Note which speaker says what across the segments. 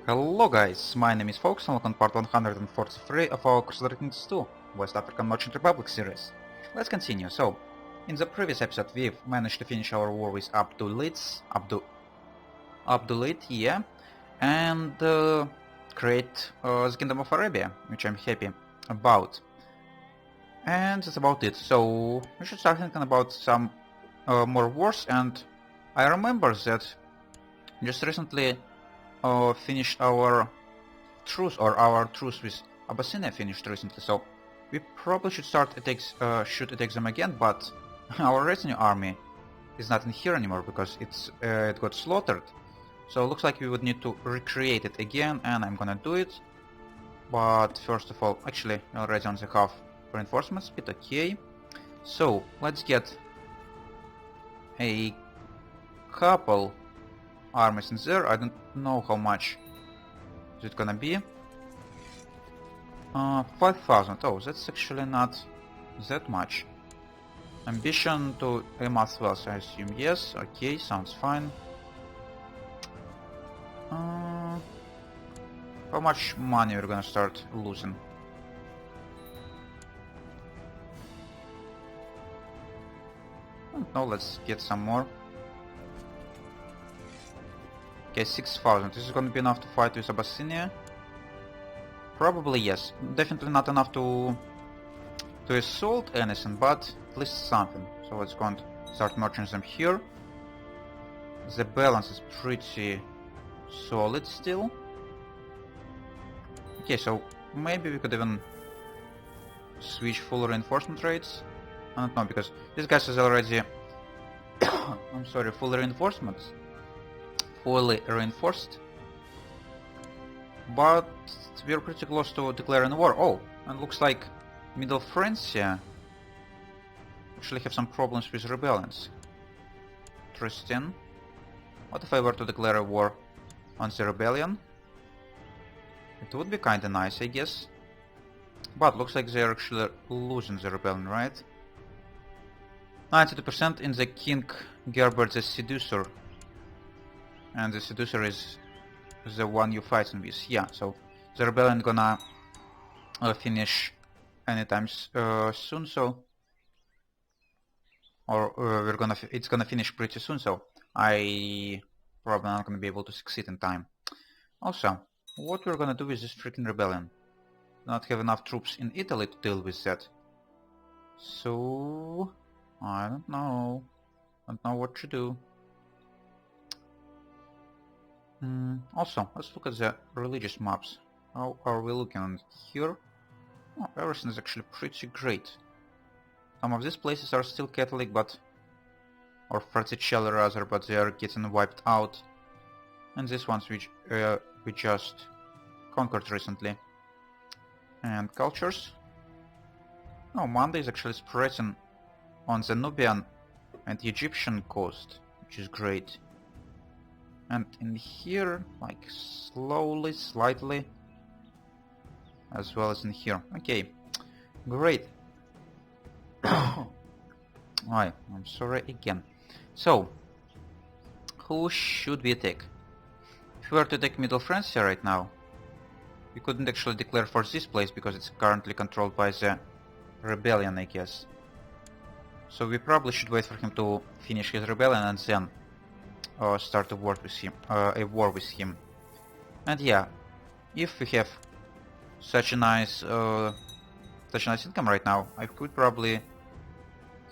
Speaker 1: Hello guys, my name is Fox and welcome to part 143 of our Crusader 2 West African Merchant Republic series. Let's continue. So, in the previous episode we've managed to finish our war with Abdulids, yeah, and create the Kingdom of Arabia, which I'm happy about. And that's about it. So, we should start thinking about some more wars, and I remember that just recently finished our truce, or our truce with Abyssinia finished recently, so we probably should start should attack them again, but our retinue army is not in here anymore because it got slaughtered. So it looks like we would need to recreate it again, and I'm gonna do it. But first of all, actually, we're already on the half reinforcement speed, okay. So let's get a couple armies in there. I don't know how much is it gonna be. 5,000. Oh, that's actually not that much. Ambition to aim as well, so I assume yes. Okay, sounds fine. How much money we're gonna start losing? No, let's get some more. Okay, 6,000. This is gonna be enough to fight with Abyssinia? Probably yes. Definitely not enough to assault anything, but at least something. So let's go and start merging them here. The balance is pretty solid still. Okay, so maybe we could even switch full reinforcement rates. I don't know, because this guy is already I'm sorry, fully reinforced, but we're pretty close to declaring war. Oh, and looks like Middle Francia actually have some problems with rebellions. Interesting. What if I were to declare a war on the rebellion? It would be kinda nice, I guess. But looks like they're actually losing the rebellion, right? 92% in the King Gerbert the Seducer. And the Seducer is the one you're fighting with. Yeah, so the rebellion gonna finish anytime soon, so... Or it's gonna finish pretty soon, so I probably not gonna be able to succeed in time. Also, what we're gonna do with this freaking rebellion? Not have enough troops in Italy to deal with that. So... I don't know. Don't know what to do. Also, let's look at the religious maps. How are we looking on here? Oh, everything is actually pretty great. Some of these places are still Catholic, but... or Fraticelli rather, but they are getting wiped out. And these ones which we just conquered recently. And cultures? Oh, Monday is actually spreading on the Nubian and Egyptian coast, which is great. And in here, like slowly, slightly, as well as in here. Okay, great. I'm sorry again. So, who should we attack? If we were to attack Middle Francia right now, we couldn't actually declare for this place because it's currently controlled by the rebellion, I guess. So we probably should wait for him to finish his rebellion and then start a war with him. And yeah, if we have such a nice income right now, I could probably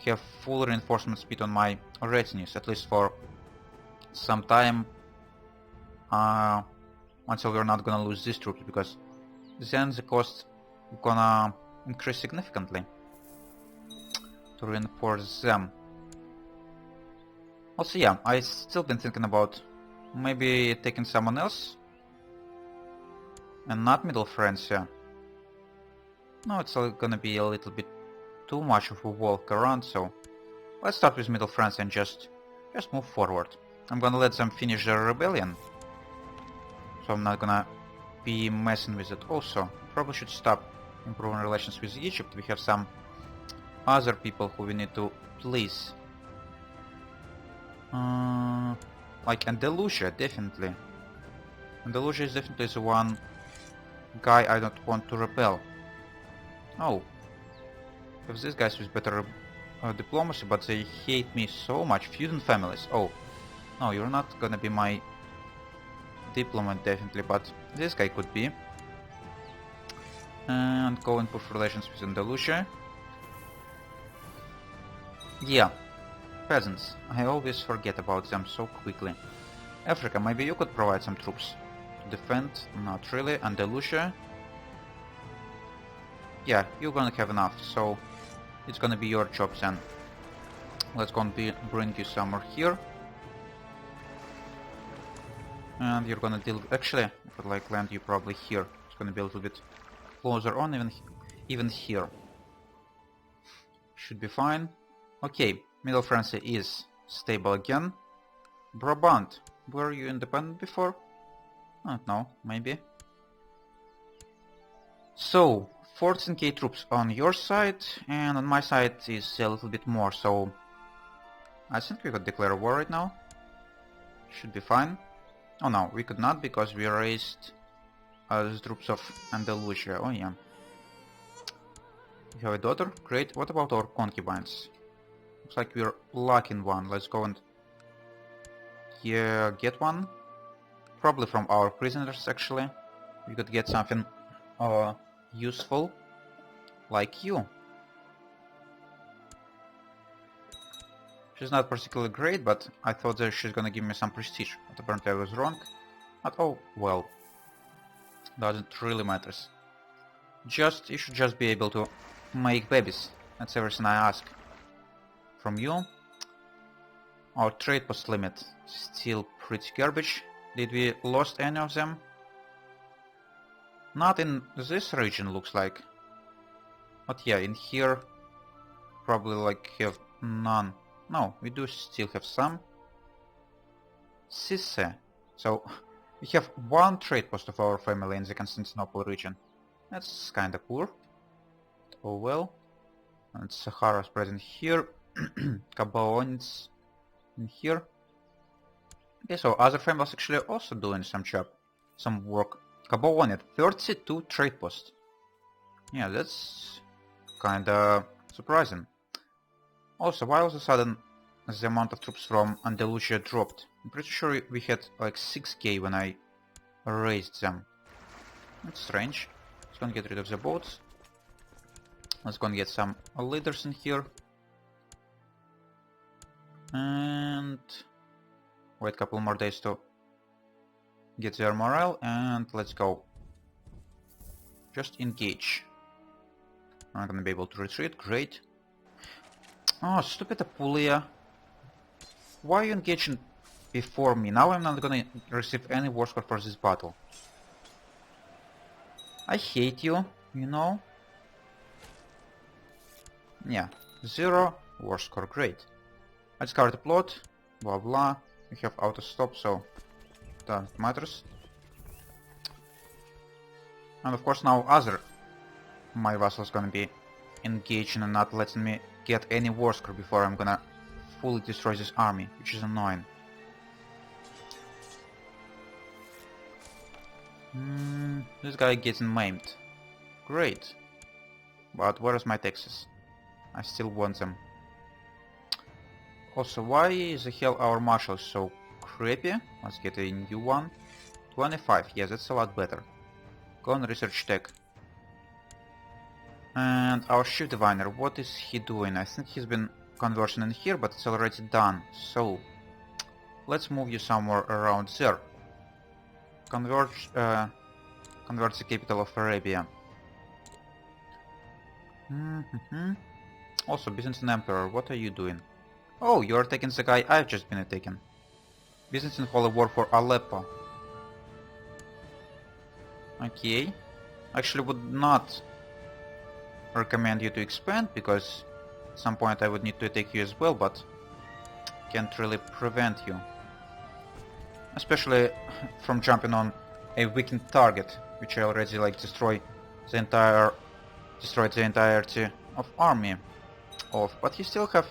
Speaker 1: have full reinforcement speed on my retinues, at least for some time, until we're not gonna lose these troops, because then the cost gonna increase significantly to reinforce them. Also, yeah, I still been thinking about maybe taking someone else and not Middle Francia. No, it's gonna be a little bit too much of a walk around, so let's start with Middle Francia and just move forward. I'm gonna let them finish their rebellion, so I'm not gonna be messing with it. Also, probably should stop improving relations with Egypt. We have some other people who we need to please. Like Andalusia, definitely. Andalusia is definitely the one guy I don't want to repel. Oh. Because these guys with better diplomacy, but they hate me so much. Feuding families. Oh. No, you're not gonna be my diplomat definitely, but this guy could be. And go and push relations with Andalusia. Yeah. Peasants. I always forget about them so quickly. Africa, maybe you could provide some troops to defend? Not really. Andalusia? Yeah, you're gonna have enough, so it's gonna be your job then. Let's go and bring you somewhere here. And you're gonna deal... Actually, if I'd like land you probably here. It's gonna be a little bit closer on, even here. Should be fine. Okay, Middle France is stable again. Brabant. Were you independent before? I don't know, maybe. So, 14k troops on your side, and on my side is a little bit more, so... I think we could declare war right now. Should be fine. Oh no, we could not, because we raised the troops of Andalusia. Oh yeah. You have a daughter? Great. What about our concubines? Looks like we're lacking one. Let's go and get one. Probably from our prisoners, actually. We could get something useful. Like you. She's not particularly great, but I thought that she's gonna give me some prestige. But apparently I was wrong. But oh, well. Doesn't really matters. You should just be able to make babies. That's everything I ask. From you. Our trade post limit. Still pretty garbage. Did we lost any of them? Not in this region, looks like. But yeah, in here... Probably like have none. No, we do still have some. Cisse. So, we have one trade post of our family in the Constantinople region. That's kinda poor. Oh well. And Sahara's present here. Gabaonids in here. Okay, so other families actually also doing some job. Some work. Gabaonid, 32 trade posts. Yeah, that's kinda surprising. Also, why all of a sudden the amount of troops from Andalusia dropped? I'm pretty sure we had like 6k when I raised them. That's strange. Let's go and get rid of the boats. Let's go and get some leaders in here. And wait a couple more days to get their morale, and let's go. Just engage. I'm gonna be able to retreat, great. Oh, stupid Apulia. Why are you engaging before me? Now I'm not gonna receive any war score for this battle. I hate you, you know? Yeah, 0 war score, great. I discovered the plot, blah blah. We have auto stop, so that matters. And of course now my vassal's gonna be engaging and not letting me get any war score before I'm gonna fully destroy this army, which is annoying. This guy getting maimed. Great. But where is my taxes? I still want them. Also, why the hell our marshal is so crappy? Let's get a new one. 25, yes, that's a lot better. Go on research tech. And our chief diviner, what is he doing? I think he's been conversion in here, but it's already done. So, let's move you somewhere around there. Convert the capital of Arabia. Also, Byzantine Emperor, what are you doing? Oh, you are taking the guy I've just been taken. Byzantine Holy War for Aleppo. Okay. Actually would not recommend you to expand, because at some point I would need to attack you as well, but can't really prevent you. Especially from jumping on a weakened target, which I already like destroyed the entirety of army of, but you still have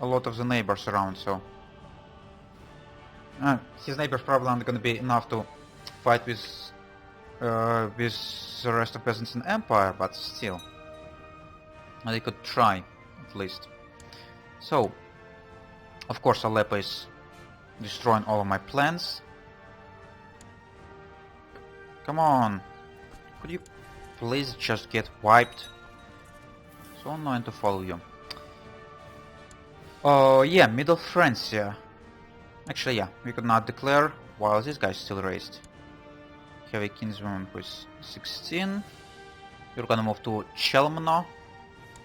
Speaker 1: a lot of the neighbors around, so His neighbors probably aren't gonna be enough to fight with the rest of peasants in Empire, but still. They could try, at least. So, of course Aleppo is destroying all of my plans. Come on! Could you please just get wiped? So annoying to follow you. Oh yeah, Middle Francia. Actually yeah, we could not declare while this guy is still raised. Have a kinswoman who is 16. You're gonna move to Chelmno.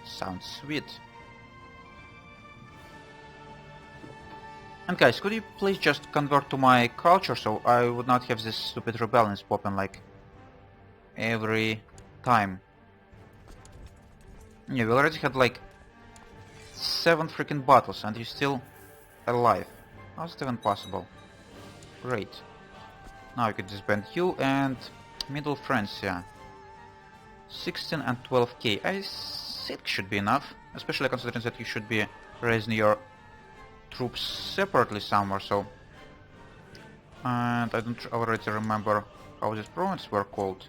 Speaker 1: Sounds sweet. And guys, could you please just convert to my culture so I would not have this stupid rebellions popping like every time. Yeah, we already had like 7 freaking battles and you're still alive. How's it even possible? Great. Now we could disband you and Middle Francia. 16 and 12k. I think should be enough, especially considering that you should be raising your troops separately somewhere, so... And I don't already remember how these provinces were called.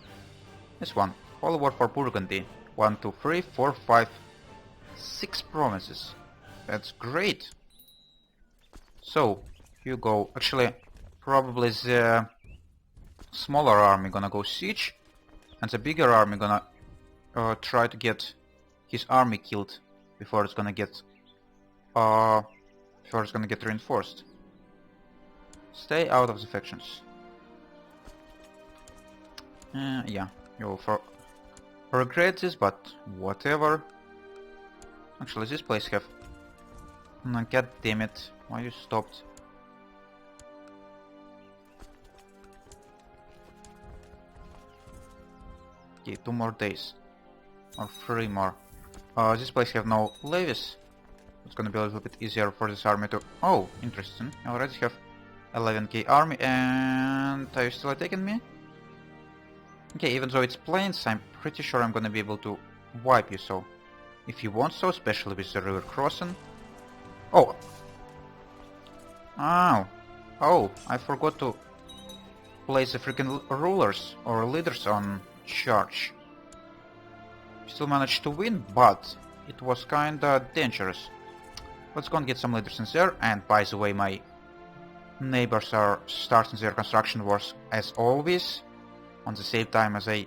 Speaker 1: This one. Holy War for Burgundy. 1, 2, 3, 4, 5, 6 provinces. That's great. So, you go. Actually, probably the smaller army gonna go siege, and the bigger army gonna try to get his army killed before it's gonna get reinforced. Stay out of the factions. Yeah, you'll regret this, but whatever. Actually, this place have... No, god damn it, why you stopped? Okay, 2 more days. Or 3 more. This place have no levies. It's gonna be a little bit easier for this army to... Oh, interesting. I already have 11k army, and are you still attacking me? Okay, even though it's plains, I'm pretty sure I'm gonna be able to wipe you, so... If you want so, especially with the river crossing... Oh! Ow! Oh, I forgot to place the freaking rulers or leaders on charge. Still managed to win, but it was kinda dangerous. Let's go and get some leaders in there, and by the way, my neighbors are starting their construction wars as always, on the same time as I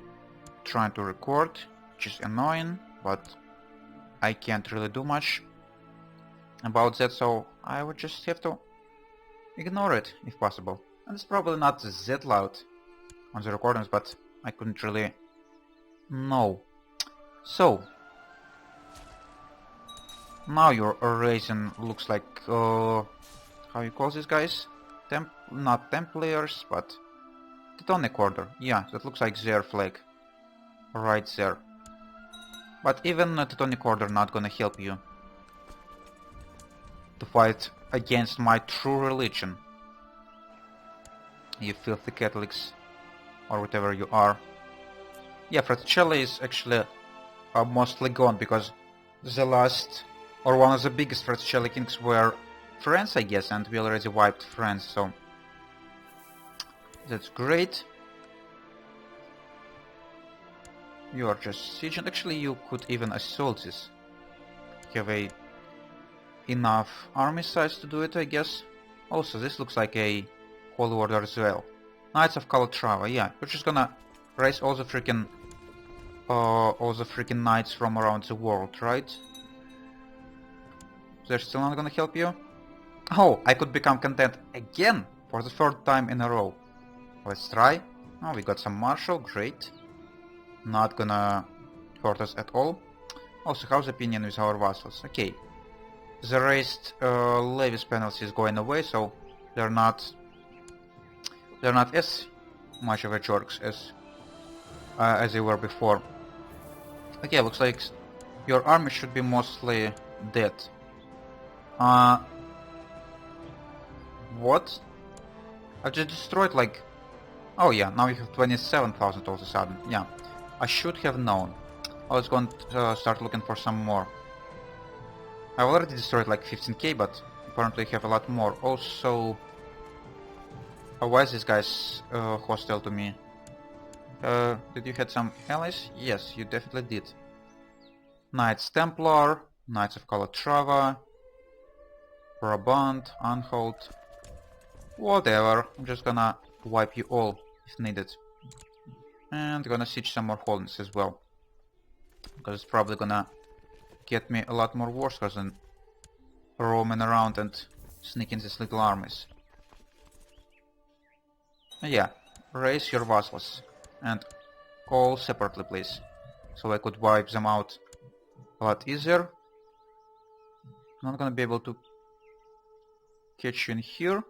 Speaker 1: trying to record, which is annoying, but I can't really do much about that, so I would just have to ignore it if possible. And it's probably not that loud on the recordings, but I couldn't really know. So, now your raising looks like, how you call these guys? Not Templars, but Teutonic Order. Yeah, that looks like their flag. Right there. But even a Teutonic Order not gonna help you to fight against my true religion. You filthy Catholics, or whatever you are. Yeah, Fraticelli is actually mostly gone, because the last, or one of the biggest Fraticelli kings were France, I guess, and we already wiped France, so that's great. You are just sieging. Actually, you could even assault this. Have a enough army size to do it, I guess. Also, this looks like a Holy Order as well. Knights of Calatrava, yeah. You're just gonna raise all the freaking knights from around the world, right? They're still not gonna help you? Oh, I could become content again for the 3rd time in a row. Let's try. Oh, we got some marshal, great. Not gonna hurt us at all. Also, how's the opinion with our vassals? Okay. The raised levies penalty is going away, so they're not as much of a jerks as they were before. Okay, looks like your army should be mostly dead. What? I just destroyed like... Oh yeah, now you have 27,000 all of a sudden. Yeah, I should have known. I was going to start looking for some more. I've already destroyed like 15k, but apparently I have a lot more. Also, Why is this guy's hostile to me? Did you had some allies? Yes, you definitely did. Knights Templar, Knights of Calatrava, Brabant, Anhalt. Whatever, I'm just gonna wipe you all if needed. And gonna siege some more holdings as well. Because it's probably gonna get me a lot more war scores than roaming around and sneaking these little armies. Yeah, raise your vassals. And all separately, please. So I could wipe them out a lot easier. Not gonna be able to catch you in here.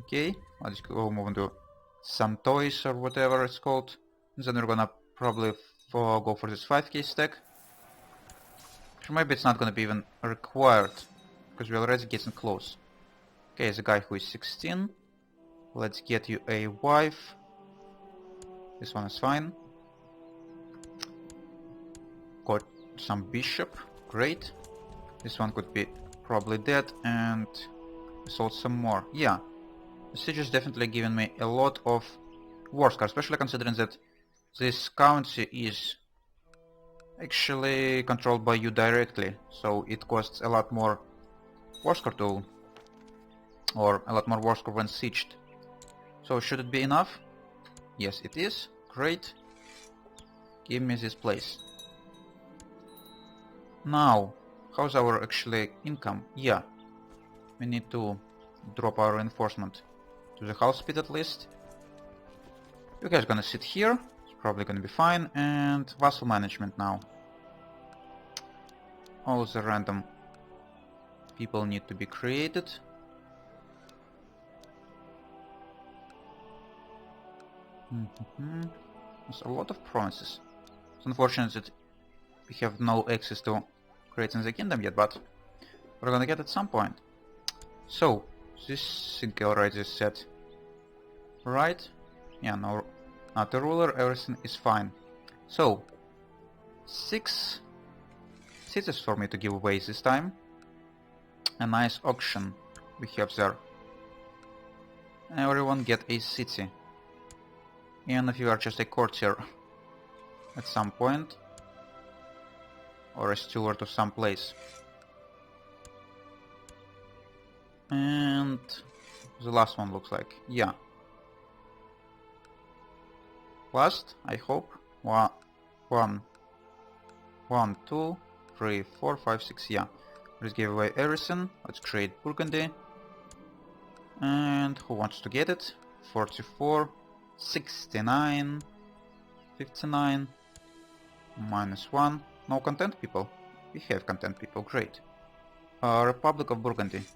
Speaker 1: Okay, let's go move into some toys or whatever it's called. And then we're gonna probably go for this 5k stack. Or maybe it's not gonna be even required, because we're already getting close. Okay, the guy who is 16. Let's get you a wife. This one is fine. Got some bishop. Great. This one could be probably dead, and we sold some more. Yeah. The siege is definitely giving me a lot of war scars, especially considering that this county is actually controlled by you directly, so it costs a lot more war score to... or a lot more war score when sieged. So should it be enough? Yes, it is. Great. Give me this place. Now, how's our actually income? Yeah. We need to drop our reinforcement to the half speed at least. You guys gonna sit here. It's probably gonna be fine. And vassal management now. All the random people need to be created. There's a lot of provinces. It's unfortunate that we have no access to creating the kingdom yet, but we're gonna get at some point. So, this thing already is set. Right? Yeah, no, not a ruler, everything is fine. So, 6 cities for me to give away this time. A nice auction we have there. Everyone get a city. Even if you are just a courtier at some point, or a steward of some place. And the last one looks like, yeah. Last, I hope. 1, 2, 3, 4, 5, 6, yeah. Let's give away everything. Let's create Burgundy. And who wants to get it? 44, 69, 59, -1. No content people? We have content people, great. Republic of Burgundy.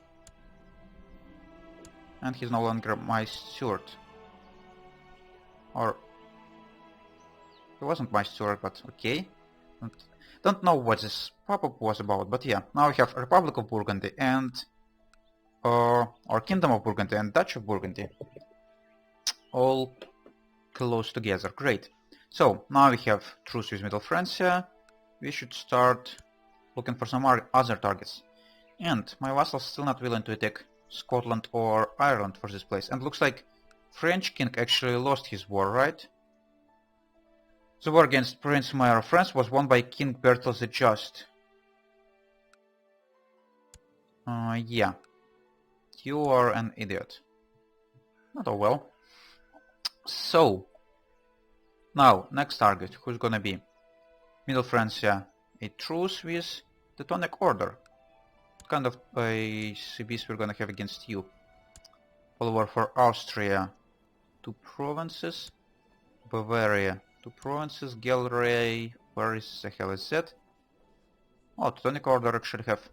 Speaker 1: And he's no longer my steward. Or... he wasn't my steward, but okay. Don't know what this pop-up was about, but yeah. Now we have Republic of Burgundy and... or Kingdom of Burgundy and Duchy of Burgundy. All close together, great. So, now we have truce with Middle Francia. We should start looking for some other targets. And my vassal's still not willing to attack Scotland or Ireland for this place. And looks like French king actually lost his war, right? The war against Prince Mayor of France was won by King Bertel the Just. Yeah. You are an idiot. Not all well. So, now, next target, who's gonna be? Middle Francia, a truce with the Teutonic Order. What kind of CBs we're gonna have against you? All war for Austria, 2 provinces. Bavaria, 2 provinces. Galray, where is the hell is that? Oh, Teutonic Order actually have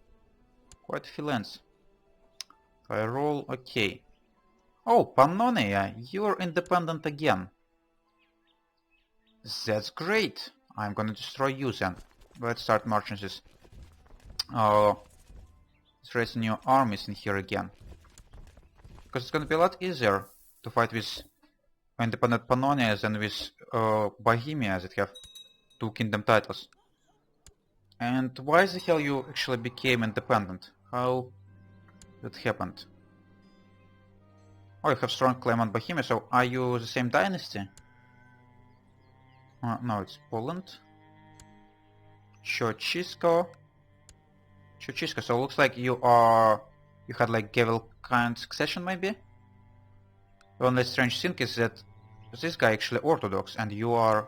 Speaker 1: quite a few lands. If I roll, okay. Oh, Pannonia, you're independent again. That's great. I'm gonna destroy you then. Let's start marching this. Let's raise new armies in here again. Because it's gonna be a lot easier to fight with independent Pannonia than with Bohemia that have 2 kingdom titles. And why the hell you actually became independent? How that happened? Oh, you have strong claim on Bohemia, so are you the same dynasty? No, it's Poland. Chochisko. Chochisko, so it looks like you had like Gavel-kind succession maybe? The only strange thing is that this guy actually Orthodox and you are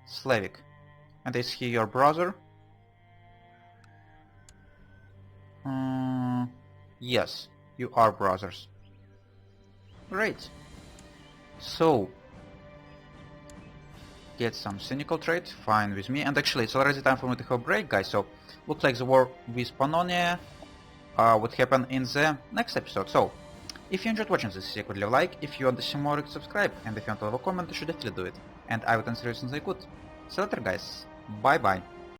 Speaker 1: Slavic. And is he your brother? Yes, you are brothers. Great. So, get some cynical trade, fine with me. And actually, it's already time for me to have a break, guys. So, looks like the war with Pannonia would happen in the next episode. So, if you enjoyed watching this, you could leave a like. If you want to see more, subscribe. And if you want to leave a comment, you should definitely do it. And I would answer you as soon as I could. See you later, guys. Bye bye.